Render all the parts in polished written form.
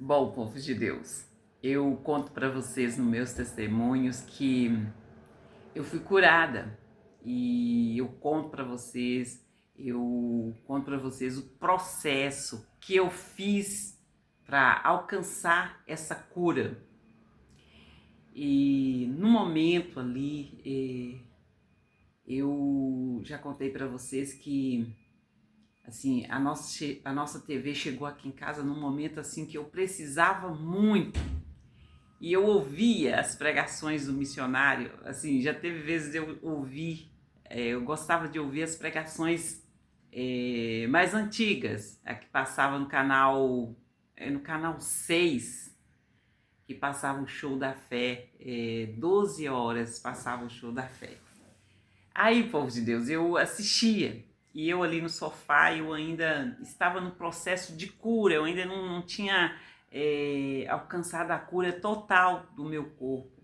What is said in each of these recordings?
Bom, povo de Deus, eu conto para vocês nos meus testemunhos que eu fui curada e eu conto para vocês o processo que eu fiz para alcançar essa cura. E no momento ali, eu já contei para vocês que assim, a nossa TV chegou aqui em casa num momento assim que eu precisava muito. E eu ouvia as pregações do missionário, assim, já teve vezes eu ouvi, eu gostava de ouvir as pregações mais antigas, a que passava no canal 6, que passava o show da fé, 12 horas passava o show da fé. Aí, povo de Deus, eu assistia, e eu ali no sofá, eu ainda estava no processo de cura, eu ainda não tinha alcançado a cura total do meu corpo.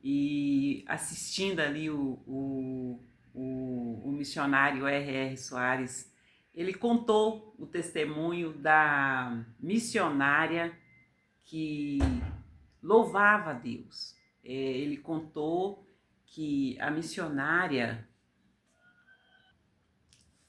E assistindo ali o missionário R.R. Soares, ele contou o testemunho da missionária que louvava a Deus. Ele contou que a missionária,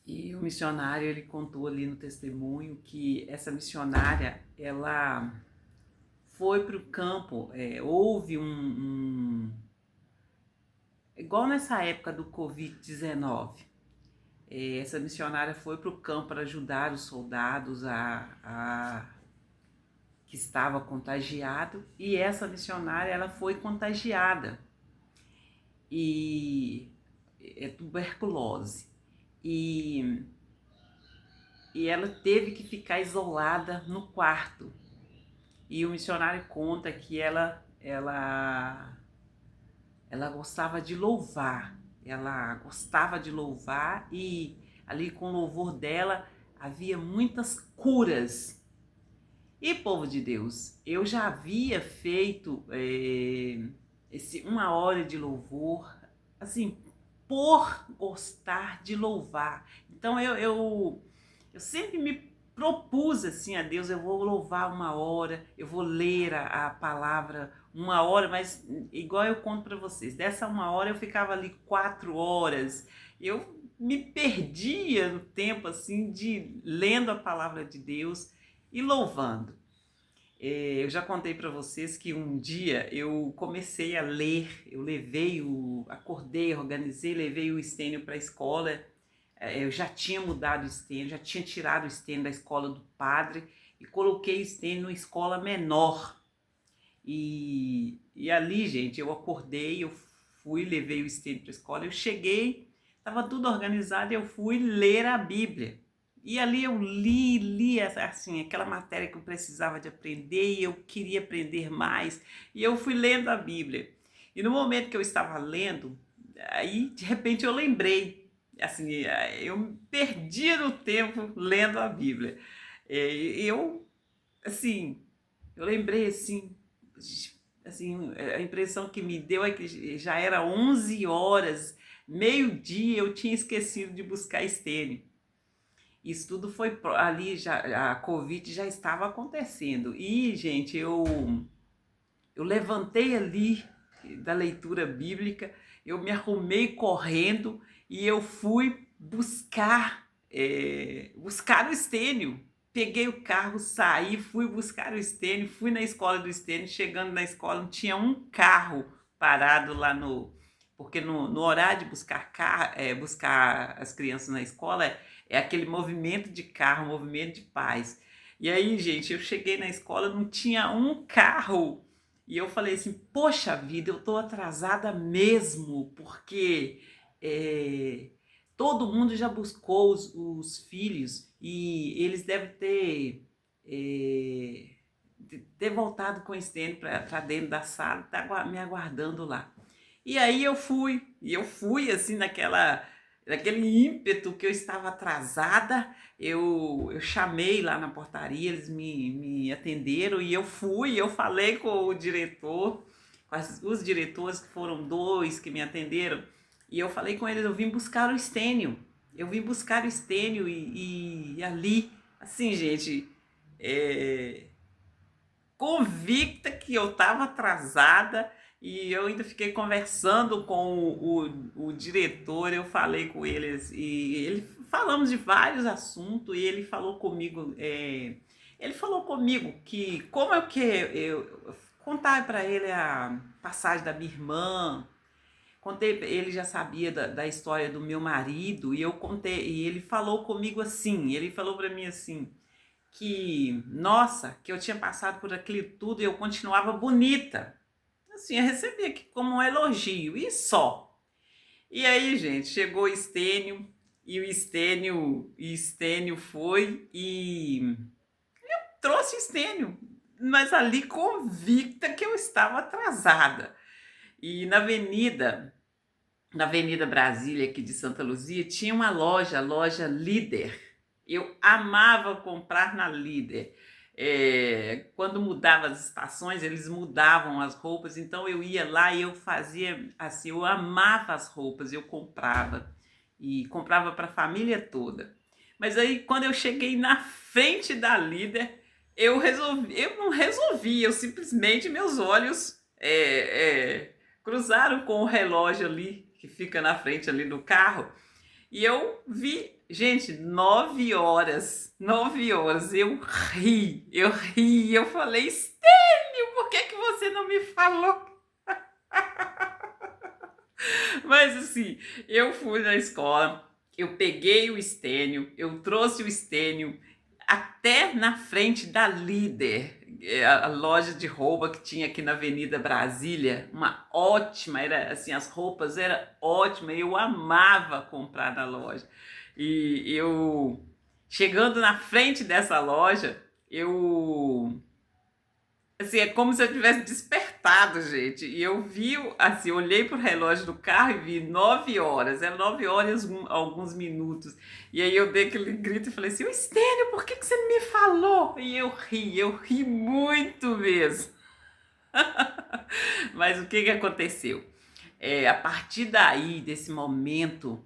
e o missionário ele contou ali no testemunho que essa missionária ela foi para o campo, houve igual nessa época do Covid-19, essa missionária foi para o campo para ajudar os soldados que estava contagiado, e essa missionária ela foi contagiada e tuberculose e, e ela teve que ficar isolada no quarto. E o missionário conta que ela gostava de louvar, e ali com o louvor dela havia muitas curas. E povo de Deus, eu já havia feito esse 1 hora de louvor, assim, por gostar de louvar. Então eu sempre me propus assim a Deus, eu vou louvar 1 hora, eu vou ler a palavra 1 hora, mas igual eu conto para vocês, dessa 1 hora eu ficava ali 4 horas, eu me perdia no tempo assim de lendo a palavra de Deus e louvando. Eu já contei para vocês que um dia eu comecei a ler, acordei, organizei, levei o estênio para a escola. Eu já tinha mudado o estênio, já tinha tirado o estênio da escola do padre e coloquei o estênio numa escola menor. E ali, gente, eu acordei, eu fui, levei o estênio para a escola, eu cheguei, estava tudo organizado, eu fui ler a Bíblia. E ali eu li assim, aquela matéria que eu precisava de aprender e eu queria aprender mais. E eu fui lendo a Bíblia. E no momento que eu estava lendo, aí de repente eu lembrei, assim, eu me perdia no tempo lendo a Bíblia. Eu, assim, eu lembrei assim, a impressão que me deu é que já era 11 horas, meio-dia, eu tinha esquecido de buscar estênio. Isso tudo foi ali, já, a Covid já estava acontecendo. E, gente, eu levantei ali da leitura bíblica, eu me arrumei correndo e eu fui buscar o estênio. Peguei o carro, saí, fui buscar o estênio, fui na escola do estênio. Chegando na escola, não tinha um carro parado lá no. Porque no horário de buscar as crianças na escola, é aquele movimento de carro, movimento de paz. E aí, gente, eu cheguei na escola, não tinha um carro. E eu falei assim, poxa vida, eu estou atrasada mesmo, porque todo mundo já buscou os filhos e eles devem ter voltado com o estênio para dentro da sala, tá me aguardando lá. E aí eu fui assim naquele ímpeto que eu estava atrasada, eu chamei lá na portaria, eles me atenderam e eu falei com o diretor, com os diretores, que foram 2 que me atenderam, e eu falei com eles, eu vim buscar o estênio, e ali, assim, gente, é, convicta que eu estava atrasada e eu ainda fiquei conversando com o diretor, eu falei com eles e ele falamos de vários assuntos e ele falou comigo que como é que eu contar para ele a passagem da minha irmã. Contei, ele já sabia da história do meu marido e eu contei, e ele falou comigo assim, ele falou para mim assim, que, nossa, que eu tinha passado por aquilo tudo e eu continuava bonita. Assim, eu recebi aqui como um elogio, e só. E aí, gente, chegou o Estênio, e o Estênio foi e trouxe o Estênio, mas ali convicta que eu estava atrasada. E na Avenida Brasília, aqui de Santa Luzia, tinha uma loja, a loja Líder. Eu amava comprar na Líder. Quando mudava as estações, eles mudavam as roupas, então eu ia lá e eu fazia assim, eu amava as roupas, eu comprava e comprava para a família toda. Mas aí quando eu cheguei na frente da Líder, eu não resolvi, eu simplesmente meus olhos cruzaram com o relógio ali que fica na frente ali do carro e eu vi, gente, 9 horas, 9 horas, eu falei, Estênio, por que você não me falou? Mas assim, eu fui na escola, eu peguei o Estênio, eu trouxe o Estênio até na frente da Líder, a loja de roupa que tinha aqui na Avenida Brasília, uma ótima, era assim, as roupas eram ótimas, eu amava comprar na loja. E eu, chegando na frente dessa loja, assim, é como se eu tivesse despertado, gente. E eu vi, assim, olhei pro relógio do carro e vi 9 horas. Era 9 horas e alguns minutos. E aí eu dei aquele grito e falei assim, ô Estênio, por que você não me falou? E eu ri muito mesmo. Mas o que aconteceu? A partir daí, desse momento,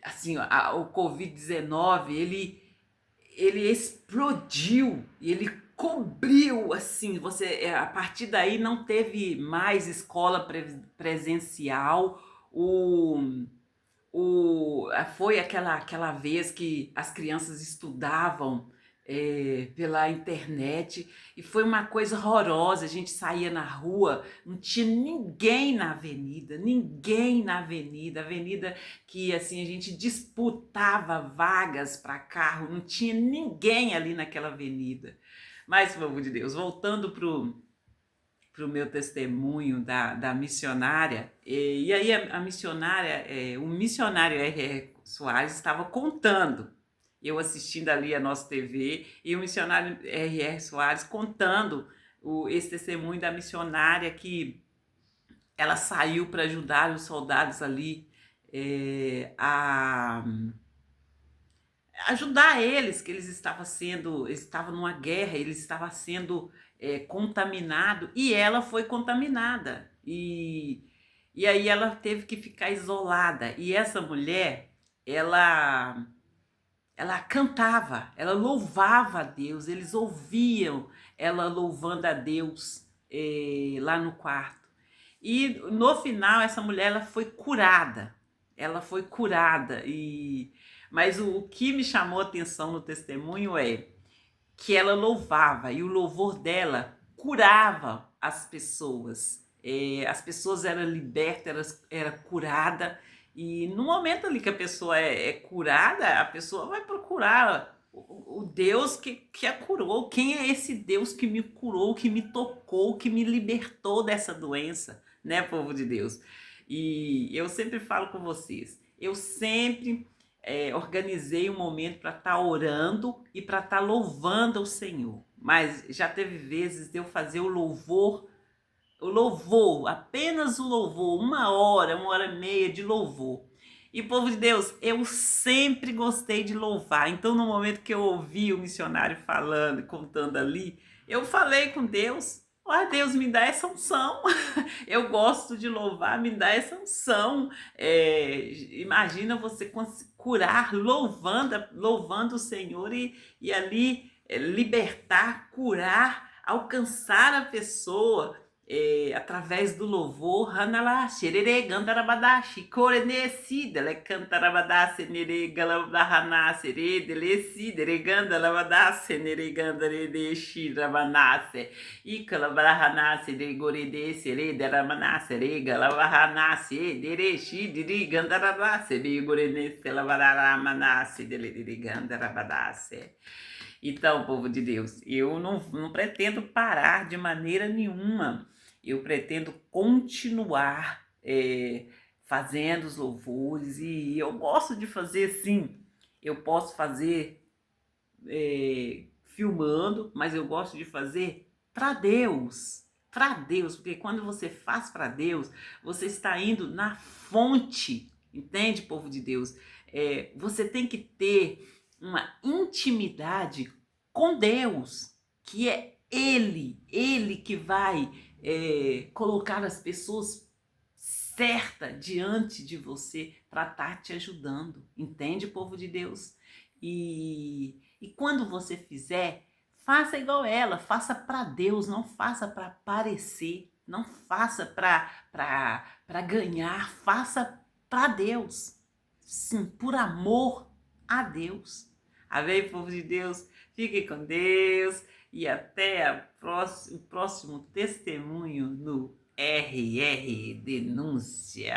assim, o Covid-19, ele explodiu e ele cobriu, assim, a partir daí não teve mais escola presencial, foi aquela vez que as crianças estudavam pela internet e foi uma coisa horrorosa. A gente saía na rua, não tinha ninguém na avenida que assim a gente disputava vagas para carro, não tinha ninguém ali naquela avenida. Mas, povo de Deus, voltando para o meu testemunho da missionária, e aí a missionária, o missionário R.R. Soares estava contando, eu assistindo ali a nossa TV, e o missionário R.R. Soares contando esse testemunho da missionária que ela saiu para ajudar os soldados ali a ajudar eles, que eles estavam numa guerra, eles estavam sendo contaminados, e ela foi contaminada. E aí ela teve que ficar isolada. E essa mulher, ela cantava, ela louvava a Deus, eles ouviam ela louvando a Deus lá no quarto. E no final, essa mulher ela foi curada. Ela foi curada. Mas o que me chamou a atenção no testemunho é que ela louvava e o louvor dela curava as pessoas. As pessoas eram libertas, era curada. E no momento ali que a pessoa é curada, a pessoa vai procurar o Deus que a curou. Quem é esse Deus que me curou, que me tocou, que me libertou dessa doença, né, povo de Deus? E eu sempre falo com vocês, eu sempre organizei um momento para estar orando e para estar louvando ao Senhor. Mas já teve vezes de eu fazer o louvor, apenas o louvor, 1 hora e meia de louvor. E povo de Deus, eu sempre gostei de louvar. Então, no momento que eu ouvi o missionário falando, contando ali, eu falei com Deus, ó Deus, me dá essa unção. Eu gosto de louvar, me dá essa unção. Imagina você curar louvando o Senhor e ali libertar, curar alcançar a pessoa através do louvor. Hanala, xerere, gandarabadashi, korenesi, dele cantarabadasse, nere galabdahanasse, re, delesi, dere gandalabadasse, nere gandaredeshi, rabanasse, e calabrahanasse, de goredesse, re, deramanasse, re, galabahanasse, dereshi, diri, gandarabadasse, de gorenesse, lavararamanasse, dele gandarabadasse. Então, povo de Deus, eu não pretendo parar de maneira nenhuma. Eu pretendo continuar fazendo os louvores e eu gosto de fazer sim. Eu posso fazer filmando, mas eu gosto de fazer para Deus. Para Deus, porque quando você faz para Deus, você está indo na fonte, entende, povo de Deus? Você tem que ter uma intimidade com Deus, que é Ele que vai colocar as pessoas certas diante de você para estar te ajudando, entende, povo de Deus? E quando você fizer, faça igual ela, faça para Deus, não faça para aparecer, não faça para ganhar, faça para Deus. Sim, por amor a Deus. Amém, povo de Deus? Fique com Deus e até o próximo testemunho no RR Denúncia.